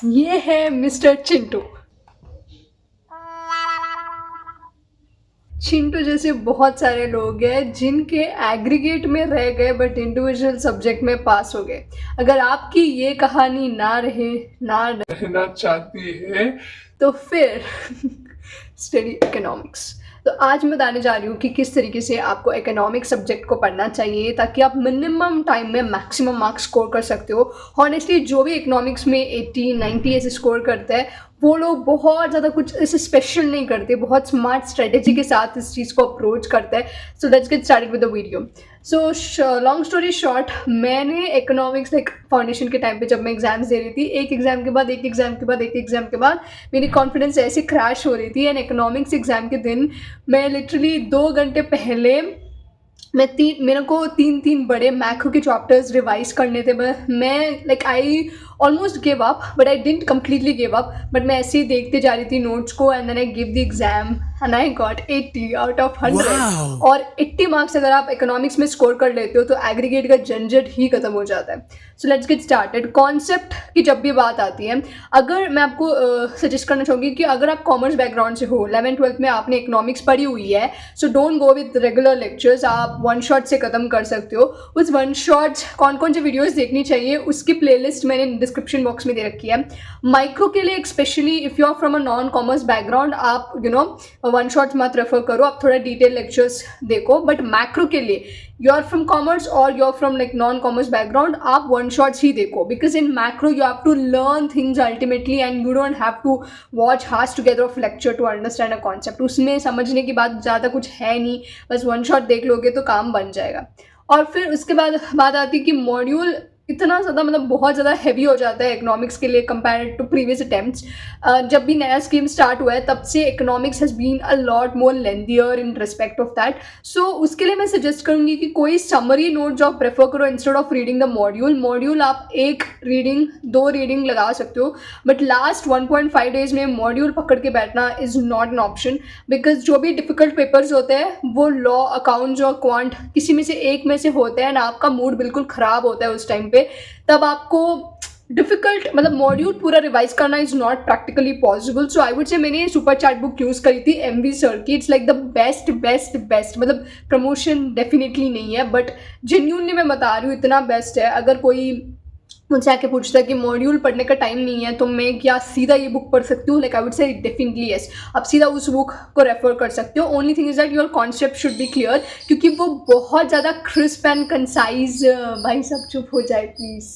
ये है मिस्टर चिंटू। चिंटू जैसे बहुत सारे लोग हैं जिनके एग्रीगेट में रह गए बट इंडिविजुअल सब्जेक्ट में पास हो गए। अगर आपकी ये कहानी ना रहे, ना रहना चाहती है, तो फिर स्टडी इकोनॉमिक्स। तो आज मैं बताने जा रही हूँ कि किस तरीके से आपको इकोनॉमिक सब्जेक्ट को पढ़ना चाहिए ताकि आप मिनिमम टाइम में मैक्सिमम मार्क्स स्कोर कर सकते हो। हॉनेस्टली जो भी इकोनॉमिक्स में 80-90 ऐसे स्कोर करता है वो लोग बहुत ज़्यादा कुछ ऐसे स्पेशल नहीं करते, बहुत स्मार्ट स्ट्रेटेजी के साथ इस चीज़ को अप्रोच करते हैं। So let's get started with the video. So long story short, मैंने इकोनॉमिक्स लाइक फाउंडेशन के टाइम पे जब मैं एग्जाम्स दे रही थी, एक एग्जाम के बाद एक एग्जाम के बाद एक एग्जाम के बाद मेरी कॉन्फिडेंस ऐसे क्रैश हो रही थी। एंड इकोनॉमिक्स एग्जाम के दिन मैं लिटरली 2 घंटे पहले मेरे को 3 बड़े मैक्रो के चैप्टर्स रिवाइज करने थे। मैं like I almost give up but I didn't completely give up, but मैं ऐसे ही देखते जा रही थी नोट्स को and then I give the exam and I got 80 out of 100। Wow. और 80 मार्क्स अगर आप इकोनॉमिक्स में स्कोर कर लेते हो तो एग्रीगेट का झंझट ही खत्म हो जाता है। So let's get started. Concept की जब भी बात आती है, अगर मैं आपको सजेस्ट करना चाहूँगी कि अगर आप कॉमर्स बैकग्राउंड से हो, 11th-12th में आपने इकोनॉमिक्स पढ़ी हुई है, so don't go with regular lectures, आप वन शॉट से ख़त्म कर सकते हो। उस वन शॉट्स कौन कौन से वीडियोज़ देखनी चाहिए उसकी प्लेलिस्ट मैंने डिस्क्रिप्शन बॉक्स में दे रखी है। माइक्रो के लिए specially if you are from a non commerce background, आप वन शॉट्स मत रेफर करो, आप थोड़ा डिटेल लेक्चर्स देखो। बट मैक्रो के लिए यू आर फ्रॉम कॉमर्स और you are from like non commerce background, आप वन शॉट्स ही देखो, because in macro you have to learn things ultimately and you don't have to watch hours together of lecture to understand a concept. उसमें समझने की बात ज़्यादा कुछ है नहीं, बस वन शॉट देख लोगे तो काम बन जाएगा। और फिर उसके बाद बात आती है कि मॉड्यूल इतना ज़्यादा मतलब बहुत ज़्यादा हैवी हो जाता है इकोनॉमिक्स के लिए कंपेयर टू प्रीवियस अटेम्प्ट्स। जब भी नया स्कीम स्टार्ट हुआ है तब से economics has been a lot more lengthier in respect of that. So उसके लिए मैं सजेस्ट करूँगी कि कोई समरी नोट जो आप प्रेफर करो instead of reading the module आप एक रीडिंग 2 रीडिंग लगा सकते हो, बट लास्ट 1.5 डेज में मॉड्यूल पकड़ के बैठना is not an option, because जो भी डिफ़िकल्ट पेपर्स होते हैं वो लॉ, अकाउंट्स और क्वांट किसी में से एक में से होते हैं, एंड आपका मूड बिल्कुल ख़राब होता है उस टाइम पे। तब आपको डिफिकल्ट मतलब मॉड्यूल पूरा रिवाइज करना is not practically possible. So I would say मैंने सुपर चैट बुक यूज़ करी थी MV सर की। It's like the best best best, मतलब प्रमोशन डेफिनेटली नहीं है बट जेन्यूनली मैं बता रही हूँ इतना बेस्ट है। अगर कोई मुझसे आके पूछता है कि मॉड्यूल पढ़ने का टाइम नहीं है तो मैं क्या सीधा ये बुक पढ़ सकती हूँ, like I would say definitely yes, आप सीधा उस बुक को रेफर कर सकते हो। Only thing is that your concept should be clear, क्योंकि वो बहुत ज़्यादा क्रिस्प एंड कंसाइज। भाई सब चुप हो जाए प्लीज़।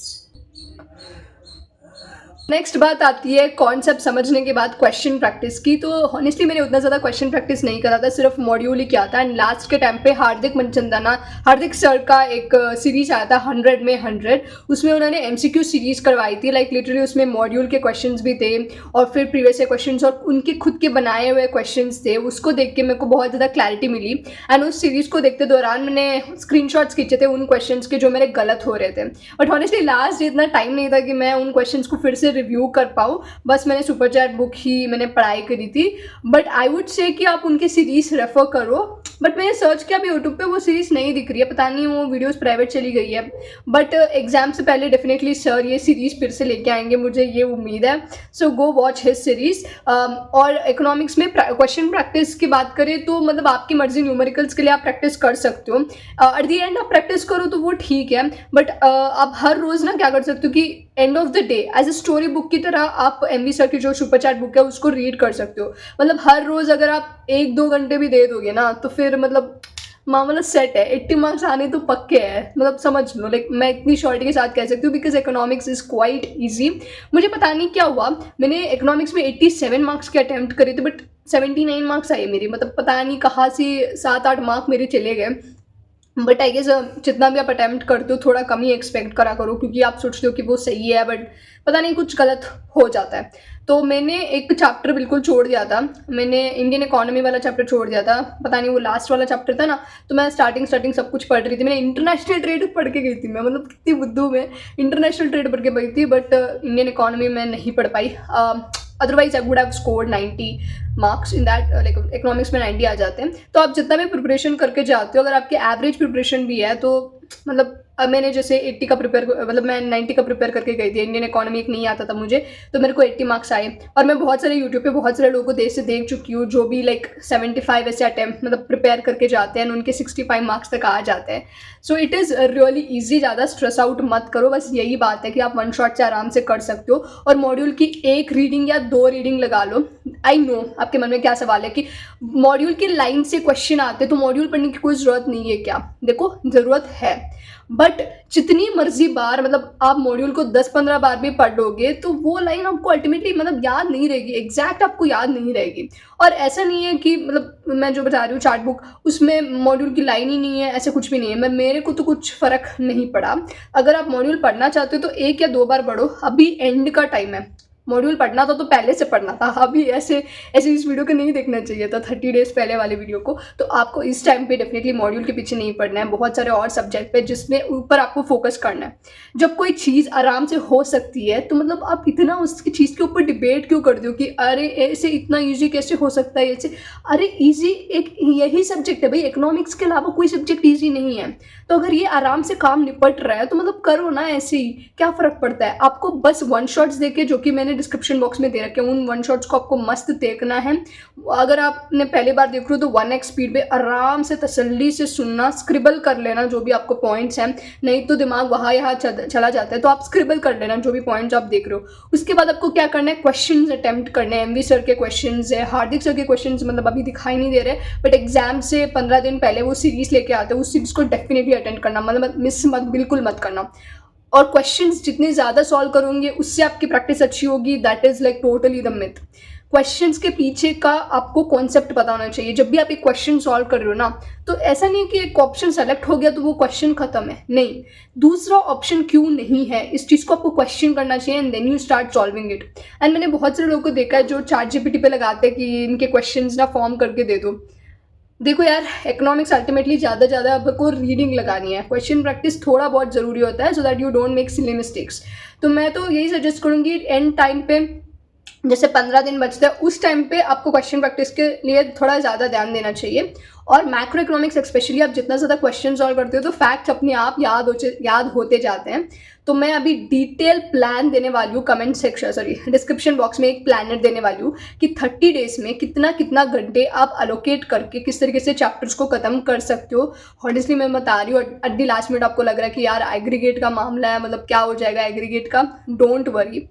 नेक्स्ट बात आती है कॉन्सेप्ट समझने के बाद क्वेश्चन प्रैक्टिस की। तो हॉनेस्टली मैंने उतना ज़्यादा क्वेश्चन प्रैक्टिस नहीं करा था, सिर्फ मॉड्यूल ही किया था। एंड लास्ट के टाइम पे हार्दिक सर का एक सीरीज आया था 100 में 100, उसमें उन्होंने MCQ सीरीज करवाई थी। लाइक लिटरली उसमें मॉड्यूल के क्वेश्चंस भी थे और फिर प्रीवियस ईयर क्वेश्चंस और उनके खुद के बनाए हुए क्वेश्चंस थे। उसको देख के मेरे को बहुत ज़्यादा क्लैरिटी मिली एंड उस सीरीज़ को देखते दौरान मैंने स्क्रीनशॉट्स खींचे थे उन क्वेश्चंस के जो मेरे गलत हो रहे थे। बट हॉनेस्टली लास्ट इतना टाइम नहीं था कि मैं उन क्वेश्चंस को फिर से रिव्यू कर पाऊँ, बस मैंने सुपर चैट बुक ही मैंने पढ़ाई करी थी। बट आई वुड से कि आप उनकी सीरीज़ रेफर करो, बट मैंने सर्च किया अभी यूट्यूब पे वो सीरीज़ नहीं दिख रही है, पता नहीं वो वीडियोस प्राइवेट चली गई है। बट एग्जाम से पहले डेफिनेटली सर ये सीरीज़ फिर से लेके आएंगे, मुझे ये उम्मीद है। सो गो वॉच हिज सीरीज़। और इकोनॉमिक्स में क्वेश्चन प्रैक्टिस की बात करें तो मतलब आपकी मर्जी, न्यूमेरिकल्स के लिए आप प्रैक्टिस कर सकते हो, एट दी एंड आप प्रैक्टिस करो तो वो ठीक है। बट आप हर रोज़ ना क्या कर सकते हो कि end of the day as a story book की तरह आप MV सर की जो सुपर चैट बुक है उसको रीड कर सकते हो। मतलब हर रोज़ अगर आप 1-2 घंटे भी दे दोगे ना तो फिर मतलब मामला सेट है, 80 मार्क्स आने तो पक्के हैं, मतलब समझ लो। लाइक मैं इतनी शॉर्टी के साथ कह सकती हूँ because economics is quite easy. मुझे पता नहीं क्या हुआ, मैंने इकोनॉमिक्स में 87 मार्क्स के अटैम्प्ट करे थे बट 79 मार्क्स आए मेरी, मतलब पता नहीं कहाँ से 7-8 मार्क मेरे चले गए। बट आई गेस जितना भी आप अटैम्प्ट करते हो थोड़ा कम ही एक्सपेक्ट करा करो, क्योंकि आप सोचते हो कि वो सही है बट पता नहीं कुछ गलत हो जाता है। तो मैंने एक चैप्टर बिल्कुल छोड़ दिया था, मैंने इंडियन इकोनॉमी वाला चैप्टर छोड़ दिया था, पता नहीं वो लास्ट वाला चैप्टर था ना। तो मैं स्टार्टिंग सब कुछ पढ़ रही थी, मैंने इंटरनेशनल ट्रेड पढ़ के गई थी मैं, मतलब कितनी बुद्धू में इंटरनेशनल ट्रेड पढ़ के गई थी, बट इंडियन इकोनॉमी में नहीं पढ़ पाई। Otherwise I would have scored 90 marks in that, like economics में 90 आ जाते हैं। तो आप जितना भी प्रिपरेशन करके जाते हो, अगर आपकी एवरेज प्रिपरेशन भी है तो मतलब मैंने जैसे 80 का प्रिपेयर, मतलब मैं 90 का प्रिपेयर करके गई थी, इंडियन इकोनॉमी एक नहीं आता था मुझे, तो मेरे को 80 मार्क्स आए। और मैं बहुत सारे यूट्यूब पे बहुत सारे लोगों को देख चुकी हूँ जो भी लाइक 75 ऐसे अटैम्प्ट मतलब प्रिपेयर करके जाते हैं, उनके 65 मार्क्स तक आ जाते हैं। So it is really easy, ज़्यादा स्ट्रेस आउट मत करो, बस यही बात है कि आप वन शॉट से आराम से कर सकते हो। और मॉड्यूल की 1 रीडिंग या 2 रीडिंग लगा लो। आई नो आपके मन में क्या सवाल है कि मॉड्यूल की लाइन से क्वेश्चन आते तो मॉड्यूल पढ़ने की कोई ज़रूरत नहीं है क्या? देखो ज़रूरत है, बट जितनी मर्जी बार मतलब आप मॉड्यूल को 10-15 बार भी पढ़ लोगे तो वो लाइन आपको अल्टीमेटली मतलब याद नहीं रहेगी, एग्जैक्ट आपको याद नहीं रहेगी। और ऐसा नहीं है कि मतलब मैं जो बता रही हूँ चार्ट बुक, उसमें मॉड्यूल की लाइन ही नहीं है, ऐसा कुछ भी नहीं है। मेरे को तो कुछ फ़र्क नहीं पड़ा। अगर आप मॉड्यूल पढ़ना चाहते हो तो 1 या 2 बार पढ़ो, अभी एंड का टाइम है। मॉड्यूल पढ़ना था तो पहले से पढ़ना था, अभी ऐसे इस वीडियो को नहीं देखना चाहिए था 30 डेज पहले वाले वीडियो को। तो आपको इस टाइम पे डेफिनेटली मॉड्यूल के पीछे नहीं पढ़ना है, बहुत सारे और सब्जेक्ट पे जिसमें ऊपर आपको फोकस करना है। जब कोई चीज़ आराम से हो सकती है तो मतलब आप इतना उसकी चीज़ के ऊपर डिबेट क्यों करते हो कि अरे ऐसे इतना ईजी कैसे हो सकता है ऐसे। अरे ईजी एक यही सब्जेक्ट है भाई, इकोनॉमिक्स के अलावा कोई सब्जेक्ट ईजी नहीं है। तो अगर ये आराम से काम निपट रहा है तो मतलब करो ना, ऐसे ही क्या फ़र्क पड़ता है। आपको बस वन शॉट्स देके, जो कि मैंने डिस्क्रिप्शन बॉक्स में दे रखे हैं, उन वन शॉट्स को आपको मस्त देखना है। अगर आपने पहली बार देख रहे हो तो 1x स्पीड पे आराम से तसल्ली से सुनना, स्क्रिबल कर लेना जो भी आपको पॉइंट्स हैं, नहीं तो दिमाग वहाँ यहाँ चला जाता है, तो आप स्क्रिबल कर लेना जो भी पॉइंट्स आप देख रहे हो। उसके बाद आपको क्या करना है, क्वेश्चन अटैम्प्ट करने हैं। MV सर के क्वेश्चन है, हार्दिक सर के क्वेश्चन मतलब अभी दिखाई नहीं दे रहे, बट एग्जाम से 15 दिन पहले वो सीरीज लेके आते हैं, उस सीरीज को डेफिनेटली अटेंड करना, मतलब मिस मत, बिल्कुल मत करना। और क्वेश्चंस जितने ज़्यादा सॉल्व करोगे उससे आपकी प्रैक्टिस अच्छी होगी। That is like totally the myth. Questions के पीछे का आपको कॉन्सेप्ट पता होना चाहिए। जब भी आप एक क्वेश्चन सॉल्व कर रहे हो ना, तो ऐसा नहीं कि एक ऑप्शन सेलेक्ट हो गया तो वो क्वेश्चन खत्म है, नहीं, दूसरा ऑप्शन क्यों नहीं है, इस चीज़ को आपको क्वेश्चन करना चाहिए and then you start solving it. And मैंने बहुत सारे लोगों को देखा है जो ChatGPT पे लगाते हैं कि इनके क्वेश्चन ना फॉर्म करके दे दो। देखो यार, इकोनॉमिक्स अल्टीमेटली ज़्यादा आपको रीडिंग लगानी है, क्वेश्चन प्रैक्टिस थोड़ा बहुत ज़रूरी होता है so that you don't make silly mistakes. तो मैं तो यही सजेस्ट करूँगी एंड टाइम पे, जैसे 15 दिन बचते हैं उस टाइम पे आपको क्वेश्चन प्रैक्टिस के लिए थोड़ा ज़्यादा ध्यान देना चाहिए। और मैक्रो इकोनॉमिक्स स्पेशली आप जितना ज़्यादा क्वेश्चन सॉल्व करते हो तो फैक्ट्स अपने आप याद होते जाते हैं। तो मैं अभी डिटेल प्लान देने वाली हूँ कमेंट सेक्शन, डिस्क्रिप्शन बॉक्स में एक प्लानर देने वाली हूँ कि 30 डेज में कितना घंटे आप अलोकेट करके किस तरीके से चैप्टर्स को ख़त्म कर सकते हो। ऑनेस्टली मैं बता रही हूँ, एट द लास्ट मिनट आपको लग रहा है कि यार एग्रीगेट का मामला है, मतलब क्या हो जाएगा एग्रीगेट का, डोंट वरी।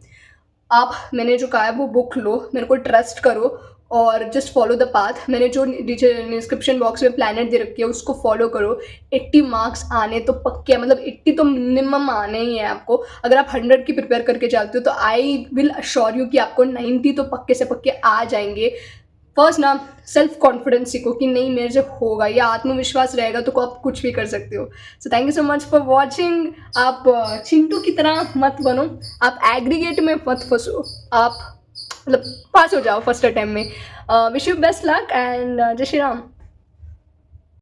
आप मैंने जो कहा है वो बुक लो, मेरे को ट्रस्ट करो और जस्ट फॉलो द पाथ। मैंने जो डिस्क्रिप्शन बॉक्स में प्लानर दे रखी है उसको फॉलो करो। 80 मार्क्स आने तो पक्के, मतलब 80 तो मिनिमम आने ही है आपको। अगर आप 100 की प्रिपेयर करके जाते हो तो आई विल अश्योर यू कि आपको 90 तो पक्के से पक्के आ जाएंगे। फर्स्ट ना सेल्फ कॉन्फिडेंस सीखो कि नहीं मेरे से होगा, या आत्मविश्वास रहेगा तो आप कुछ भी कर सकते हो। So thank you so much for watching. आप चिंटू की तरह मत बनो, आप एग्रीगेट में मत फंसो, आप मतलब पास हो जाओ फर्स्ट अटेम्प्ट में। Wish you best luck and जय श्री राम।